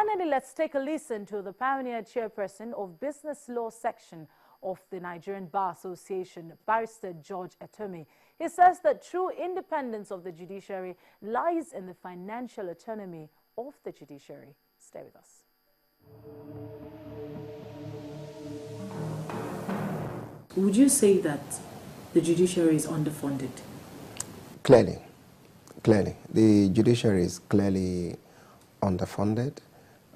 Finally, let's take a listen to the pioneer chairperson of Business Law Section of the Nigerian Bar Association, Barrister George Etomi. He says that true independence of the judiciary lies in the financial autonomy of the judiciary. Stay with us. Would you say that the judiciary is underfunded? Clearly. The judiciary is clearly underfunded,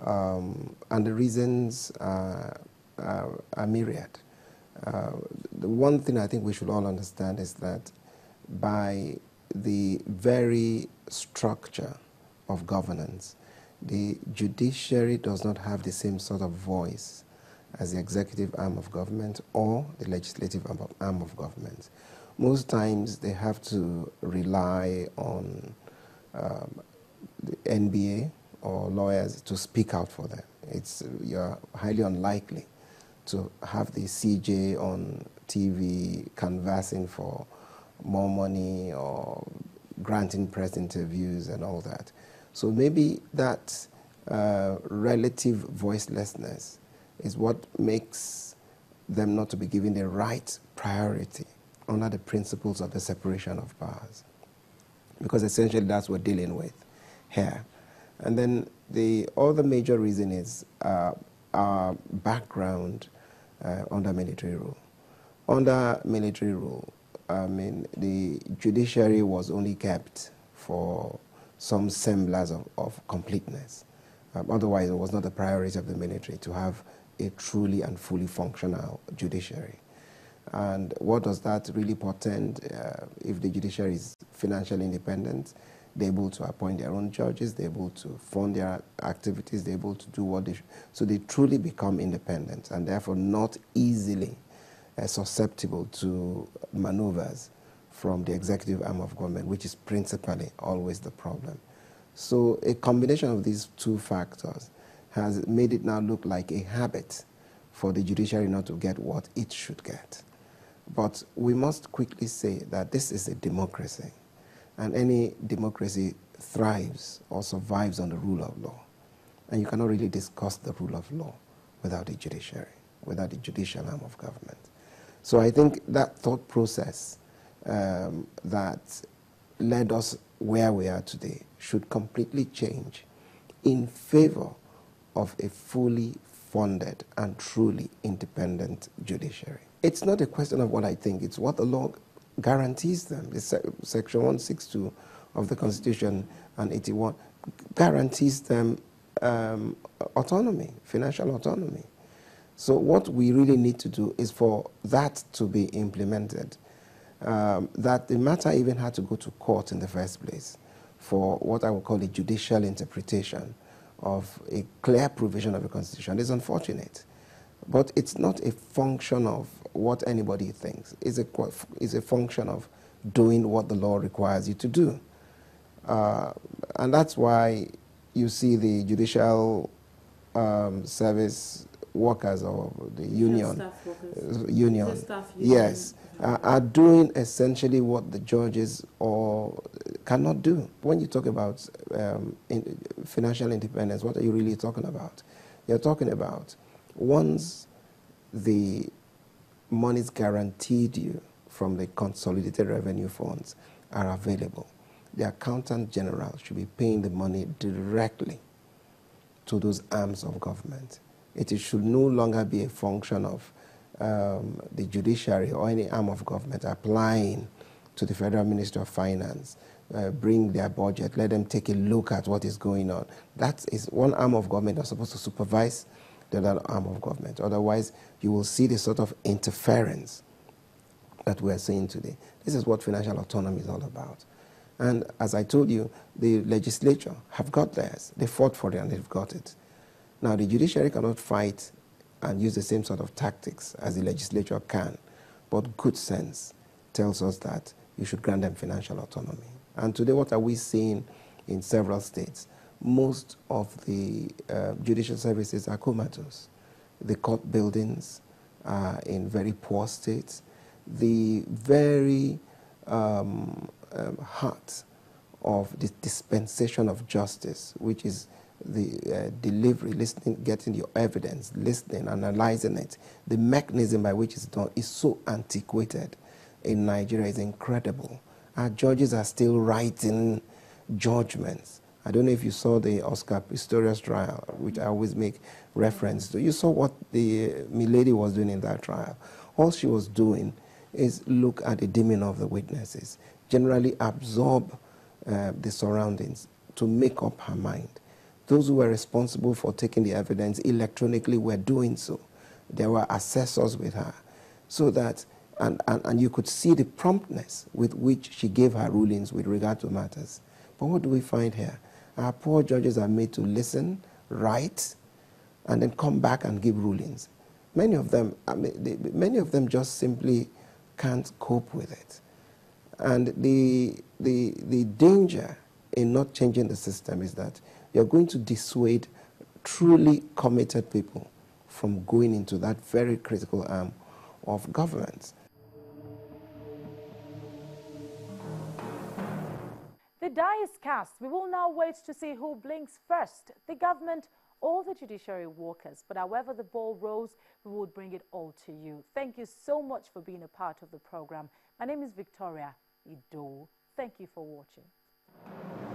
and the reasons are myriad. The one thing I think we should all understand is that by the very structure of governance, the judiciary does not have the same sort of voice as the executive arm of government or the legislative arm of government. Most times they have to rely on the NBA or lawyers to speak out for them. You're highly unlikely to have the CJ on TV canvassing for more money or granting press interviews and all that. So maybe that relative voicelessness is what makes them not to be given the right priority under the principles of the separation of powers. Because essentially that's what we're dealing with here. And then the other major reason is our background under military rule. Under military rule, I mean, the judiciary was only kept for some semblance of completeness. Otherwise, it was not a priority of the military to have a truly and fully functional judiciary. And what does that really portend? If the judiciary is financially independent, they're able to appoint their own judges, they're able to fund their activities, they're able to do what they should. So they truly become independent and therefore not easily susceptible to maneuvers from the executive arm of government, which is principally always the problem. So a combination of these two factors has made it now look like a habit for the judiciary not to get what it should get. But we must quickly say that this is a democracy, and any democracy thrives or survives on the rule of law. And you cannot really discuss the rule of law without the judiciary, without the judicial arm of government. So I think that thought process that led us where we are today should completely change in favor of a fully funded and truly independent judiciary. It's not a question of what I think, it's what the law guarantees them. Section 162 of the Constitution and 81 guarantees them autonomy, financial autonomy. So what we really need to do is for that to be implemented, that the matter even had to go to court in the first place for what I would call a judicial interpretation of a clear provision of the Constitution is unfortunate. But it's not a function of what anybody thinks. It's a function of doing what the law requires you to do. And that's why you see the judicial service workers or the union, yes, are doing essentially what the judges cannot do. When you talk about financial independence, what are you really talking about? You're talking about once the monies guaranteed you from the consolidated revenue funds are available, the accountant general should be paying the money directly to those arms of government. It should no longer be a function of the judiciary or any arm of government applying to the Federal Ministry of Finance, bring their budget, let them take a look at what is going on. That is one arm of government that's supposed to supervise the other arm of government. Otherwise, you will see the sort of interference that we're seeing today. This is what financial autonomy is all about. And as I told you, the legislature have got theirs. They fought for it and they've got it. Now, the judiciary cannot fight and use the same sort of tactics as the legislature can, but good sense tells us that you should grant them financial autonomy. And today, what are we seeing in several states? Most of the judicial services are comatose. The court buildings are in very poor states. The very heart of the dispensation of justice, which is the delivery, listening, getting your evidence, listening, analyzing it, the mechanism by which it's done is so antiquated in Nigeria. Is incredible. Our judges are still writing judgments. I don't know if you saw the Oscar Pistorius trial, which I always make reference to. You saw what the milady was doing in that trial. All she was doing is look at the demeanor of the witnesses, generally absorb the surroundings to make up her mind. Those who were responsible for taking the evidence electronically were doing so. There were assessors with her, so that, and you could see the promptness with which she gave her rulings with regard to matters. But what do we find here? Our poor judges are made to listen, write, and then come back and give rulings. Many of them, many of them just simply can't cope with it. And the danger in not changing the system is that you're going to dissuade truly committed people from going into that very critical arm of government. The die is cast. We will now wait to see who blinks first, the government or the judiciary workers. But however the ball rolls, we will bring it all to you. Thank you so much for being a part of the program. My name is Victoria Ido. Thank you for watching.